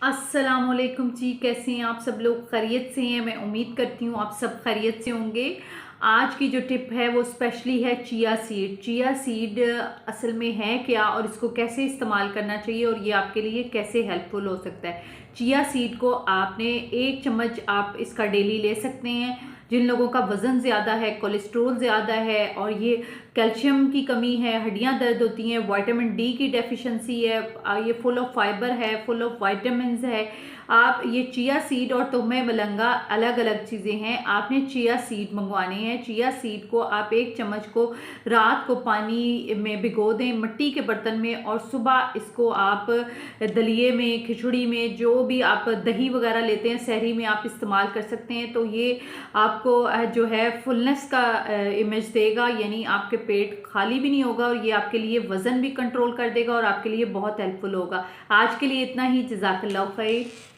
अस्सलामुअलैकुम जी, कैसे हैं आप सब लोग? खैरियत से हैं? मैं उम्मीद करती हूँ आप सब खैरियत से होंगे। आज की जो टिप है वो स्पेशली है चिया सीड। चिया सीड असल में है क्या और इसको कैसे इस्तेमाल करना चाहिए और ये आपके लिए कैसे हेल्पफुल हो सकता है। चिया सीड को आपने 1 चम्मच आप इसका डेली ले सकते हैं। जिन लोगों का वज़न ज़्यादा है, कोलेस्ट्रोल ज़्यादा है और ये कैल्शियम की कमी है, हड्डियां दर्द होती हैं, विटामिन डी की डेफिशिएंसी है, ये फुल ऑफ फाइबर है, फुल ऑफ विटामिन्स है। आप ये चिया सीड और तुहमे मलंगा अलग अलग चीज़ें हैं। आपने चिया सीड मंगवाने हैं। चिया सीड को आप 1 चम्मच को रात को पानी में भिगो दें मिट्टी के बर्तन में, और सुबह इसको आप दलिए में, खिचड़ी में, जो भी आप दही वगैरह लेते हैं सहरी में आप इस्तेमाल कर सकते हैं। तो ये आपको जो है फुलनेस का इमेज देगा, यानी आपके पेट खाली भी नहीं होगा और ये आपके लिए वज़न भी कंट्रोल कर देगा और आपके लिए बहुत हेल्पफुल होगा। आज के लिए इतना ही। जज़ाकल्लाह खैर।